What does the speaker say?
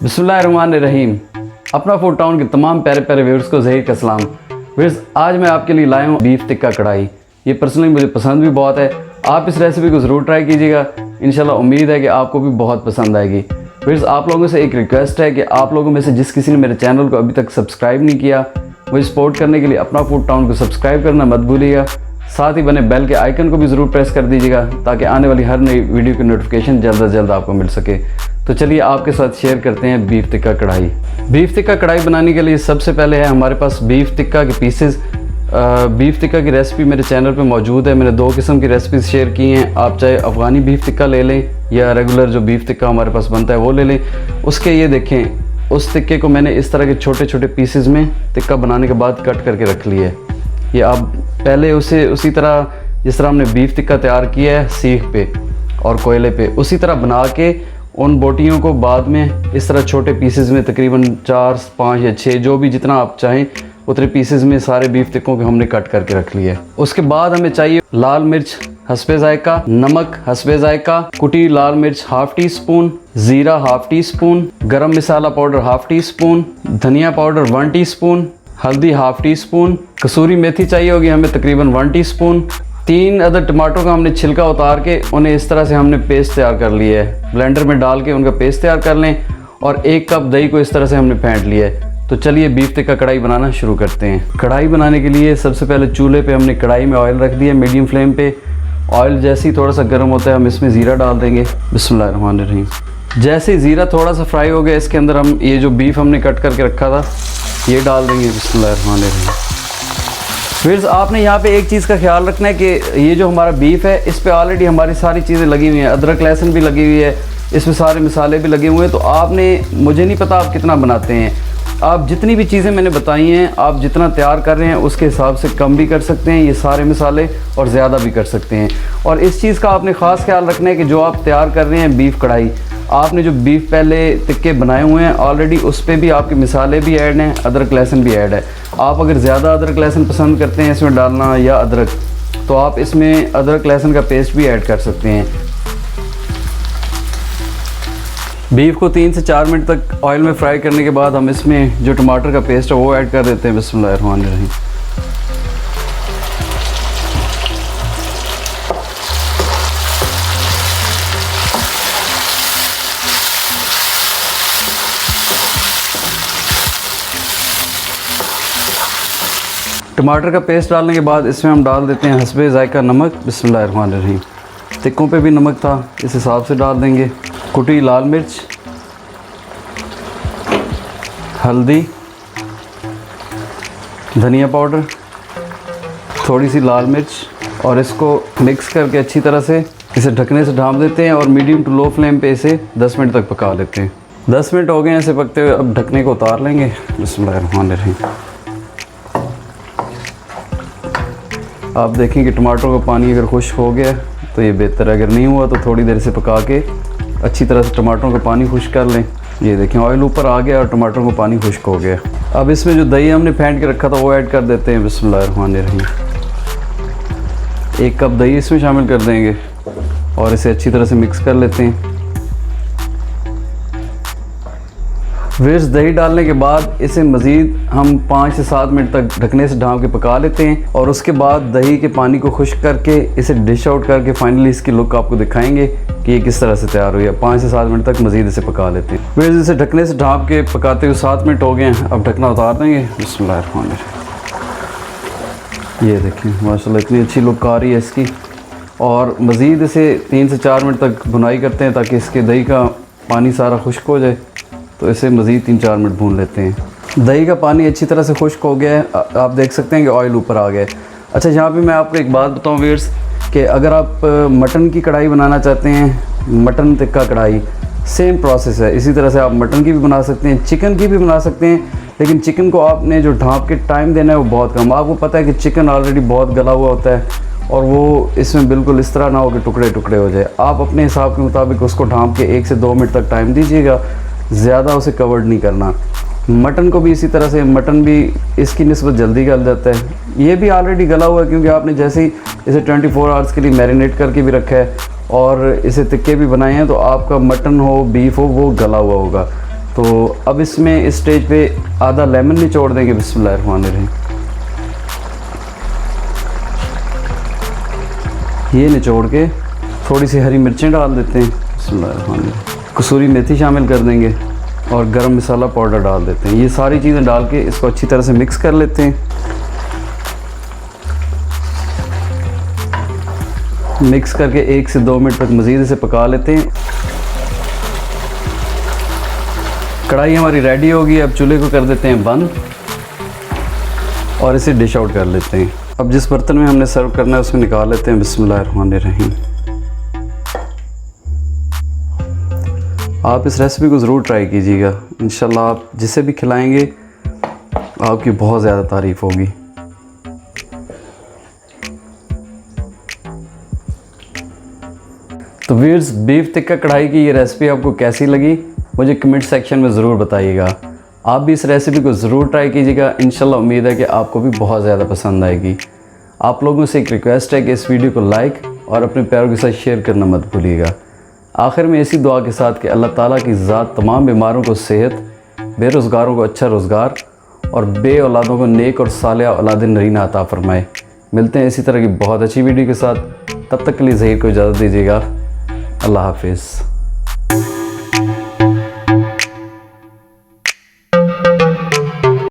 बिस्मिल्लाहिर्रहमानिर्रहीम। अपना food town के तमाम प्यारे प्यारे व्यूअर्स को ज़हीर का सलाम। व्यूअर्स, आज मैं आपके लिए लाया हूँ बीफ टिक्का कढ़ाई। ये पर्सनली मुझे पसंद भी बहुत है। आप इस रेसिपी को ज़रूर ट्राई कीजिएगा। इंशाल्लाह उम्मीद है कि आपको भी बहुत पसंद आएगी। व्यूअर्स, आप लोगों से एक रिक्वेस्ट है कि आप लोगों में से जिस किसी ने मेरे चैनल को अभी तक सब्सक्राइब नहीं किया, मुझे सपोर्ट करने के लिए अपना फूड टाउन को सब्सक्राइब करना मत भूलिएगा। साथ ही बने बेल के आइकन को भी ज़रूर प्रेस कर दीजिएगा ताकि आने वाली हर नई वीडियो की नोटिफिकेशन जल्द से जल्द आपको मिल सके। तो चलिए आपके साथ शेयर करते हैं बीफ टिक्का कढ़ाई। बीफ टिक्का कढ़ाई बनाने के लिए सबसे पहले है हमारे पास बीफ टिक्का के पीसेस। बीफ टिक्का की रेसिपी मेरे चैनल पे मौजूद है। मैंने 2 किस्म की रेसिपीज़ शेयर की हैं। आप चाहे अफ़गानी बीफ टिक्का ले लें या रेगुलर जो बीफ टिक्का हमारे पास बनता है वो ले लें। उसके ये देखें, उस टिक्के को मैंने इस तरह के छोटे छोटे पीसेस में टिक्का बनाने के बाद कट करके रख लिया है। ये आप पहले उसे उसी तरह जिस तरह हमने बीफ टिक्का तैयार किया है सीख पे और कोयले पे, उसी तरह बना के उन बोटियों को बाद में इस तरह छोटे पीसेस में तकरीबन 4, 5 या 6 जो भी जितना आप चाहें उतने पीसेस में सारे बीफ टिक्कों को हमने कट करके रख लिया है। उसके बाद हमें चाहिए लाल मिर्च हस्बे जायका, नमक हस्बे जायका, कुटी लाल मिर्च ½ टी स्पून, ज़ीरा ½ टी स्पून, गरम मसाला पाउडर ½ टी स्पून, धनिया पाउडर 1 टी स्पून, हल्दी ½ टी स्पून, कसूरी मेथी चाहिए होगी हमें तकरीबन 1 टी स्पून। 3 अदर टमाटरों का हमने छिलका उतार के उन्हें इस तरह से हमने पेस्ट तैयार कर लिया है। ब्लेंडर में डाल के उनका पेस्ट तैयार कर लें और 1 कप दही को इस तरह से हमने फेंट लिया है। तो चलिए बीफ टिक्का कढ़ाई बनाना शुरू करते हैं। कढ़ाई बनाने के लिए सबसे पहले चूल्हे पे हमने कढ़ाई में ऑयल रख दिया मीडियम फ्लेम पे। ऑयल जैसे ही थोड़ा सा गर्म होता है हम इसमें ज़ीरा डाल देंगे। बिस्मिल्लाहिर्रहमानिर्रहीम। जैसे ही ज़ीरा थोड़ा सा फ्राई हो गया, इसके अंदर हम ये जो बीफ हमने कट करके रखा था ये डाल देंगे। बिस्मिल्लाहिर्रहमानिर्रहीम। फिर आपने यहाँ पे एक चीज़ का ख्याल रखना है कि ये जो हमारा बीफ है इस पे ऑलरेडी हमारी सारी चीज़ें लगी हुई हैं। अदरक लहसुन भी लगी हुई है, इसमें सारे मसाले भी लगे हुए हैं। तो आपने, मुझे नहीं पता आप कितना बनाते हैं, आप जितनी भी चीज़ें मैंने बताई हैं आप जितना तैयार कर रहे हैं उसके हिसाब से कम भी कर सकते हैं ये सारे मसाले और ज़्यादा भी कर सकते हैं। और इस चीज़ का आपने ख़ास ख्याल रखना है कि जो आप तैयार कर रहे हैं बीफ कढ़ाई, आपने जो बीफ पहले टिक्के बनाए हुए हैं ऑलरेडी उस पर भी आपके मसाले भी ऐड हैं, अदरक लहसुन भी ऐड है। आप अगर ज़्यादा अदरक लहसुन पसंद करते हैं इसमें डालना या अदरक, तो आप इसमें अदरक लहसुन का पेस्ट भी ऐड कर सकते हैं। बीफ को 3 से 4 मिनट तक ऑयल में फ्राई करने के बाद हम इसमें जो टमाटर का पेस्ट है वो ऐड कर देते हैं। बिस्मिल्लाहिर्रहमानिर्रहीम। टमाटर का पेस्ट डालने के बाद इसमें हम डाल देते हैं हस्बे जायका नमक। बिस्मिल्लाहिर्रहमानिर्रहीम। टिक्कों पे भी नमक था इस हिसाब से डाल देंगे। कुटी लाल मिर्च, हल्दी, धनिया पाउडर, थोड़ी सी लाल मिर्च और इसको मिक्स करके अच्छी तरह से इसे ढकने से ढाँप देते हैं और मीडियम टू लो फ्लेम पे इसे 10 मिनट तक पका लेते हैं। 10 मिनट हो गए हैं इसे पकते हुए, अब ढकने को उतार लेंगे। बिस्मिल्लाहिर्रहमानिर्रहीम। आप देखें कि टमाटरों का पानी अगर खुश्क हो गया तो ये बेहतर है, अगर नहीं हुआ तो थोड़ी देर से पका के अच्छी तरह से टमाटरों का पानी खुश्क कर लें। ये देखें ऑयल ऊपर आ गया और टमाटरों का पानी खुश्क हो गया। अब इसमें जो दही हमने फेंट के रखा था वो ऐड कर देते हैं। बिस्मिल्लाहिर्रहमानिर्रहीम। 1 कप दही इसमें शामिल कर देंगे और इसे अच्छी तरह से मिक्स कर लेते हैं। फिर दही डालने के बाद इसे मज़ीद हम 5 से 7 मिनट तक ढकने से ढाँप के पका लेते हैं और उसके बाद दही के पानी को खुश्क करके इसे डिश आउट करके फाइनली इसकी लुक आपको दिखाएंगे कि ये किस तरह से तैयार हुई है। 5 से 7 मिनट तक मज़ीद इसे पका लेते हैं। फिर इसे ढकने से ढाँप के पकाते हुए 7 मिनट हो गए हैं। अब ढकना उतार देंगे। बिस्मिल्लाहिर्रहमानिर्रहीम। ये देखिए माशाल्लाह इतनी अच्छी लुक आ रही है इसकी। और मज़ीद इसे 3 से 4 मिनट तक भुनाई करते हैं ताकि इसके दही का पानी सारा खुश्क हो जाए। तो इसे मज़ीद 3-4 मिनट भून लेते हैं। दही का पानी अच्छी तरह से खुश्क हो गया है। आप देख सकते हैं कि ऑयल ऊपर आ गया है। अच्छा, यहाँ पे मैं आपको एक बात बताऊँ व्यूअर्स कि अगर आप मटन की कढ़ाई बनाना चाहते हैं, मटन टिक्का कढ़ाई, सेम प्रोसेस है। इसी तरह से आप मटन की भी बना सकते हैं, चिकन की भी बना सकते हैं। लेकिन चिकन को आपने जो ढाँप के टाइम देना है वो बहुत कम। आपको पता है कि चिकन ऑलरेडी बहुत गला हुआ होता है और वो इसमें बिल्कुल इस तरह ना हो कि टुकड़े टुकड़े हो जाए। आप अपने हिसाब के मुताबिक उसको ढाँप के 1 से 2 मिनट तक टाइम दीजिएगा, ज़्यादा उसे कवर्ड नहीं करना। मटन को भी इसी तरह से, मटन भी इसकी निस्बत जल्दी गल जाता है। ये भी ऑलरेडी गला हुआ है क्योंकि आपने जैसे ही इसे 24 आवर्स के लिए मैरिनेट करके भी रखा है और इसे टिक्के भी बनाए हैं, तो आपका मटन हो बीफ हो वो गला हुआ होगा। तो अब इसमें इस स्टेज पे आधा लेमन निचोड़ देंगे। बिस्मिल्लाहिर्रहमानिर्रहीम। ये निचोड़ के थोड़ी सी हरी मिर्चें डाल देते हैं। बिस्मिल्लाहिर्रहमानिर्रहीम। कसूरी मेथी शामिल कर देंगे और गरम मसाला पाउडर डाल देते हैं। ये सारी चीज़ें डाल के इसको अच्छी तरह से मिक्स कर लेते हैं। मिक्स करके 1 से 2 मिनट तक मज़ीद इसे पका लेते हैं। कढ़ाई हमारी रेडी होगी। अब चूल्हे को कर देते हैं बंद और इसे डिश आउट कर लेते हैं। अब जिस बर्तन में हमने सर्व करना है उसमें निकाल लेते हैं। बिस्मिल्लाहिर्रहमानिर्रहीम। आप इस रेसिपी को ज़रूर ट्राई कीजिएगा। इंशाल्लाह आप जिसे भी खिलाएंगे आपकी बहुत ज़्यादा तारीफ़ होगी। तो व्यूअर्स, बीफ टिक्का कढ़ाई की ये रेसिपी आपको कैसी लगी मुझे कमेंट सेक्शन में ज़रूर बताइएगा। आप भी इस रेसिपी को ज़रूर ट्राई कीजिएगा। इंशाल्लाह उम्मीद है कि आपको भी बहुत ज़्यादा पसंद आएगी। आप लोगों से एक रिक्वेस्ट है कि इस वीडियो को लाइक और अपने प्यारों के साथ शेयर करना मत भूलिएगा। आखिर में इसी दुआ के साथ कि अल्लाह ताला की ज़ात तमाम बीमारों को सेहत, बेरोज़गारों को अच्छा रोज़गार और बे औलादों को नेक और सालिह औलाद नरीना अता फ़रमाए। मिलते हैं इसी तरह की बहुत अच्छी वीडियो के साथ। तब तक के लिए ज़हीर को इजाज़त दीजिएगा। अल्लाह हाफिज़।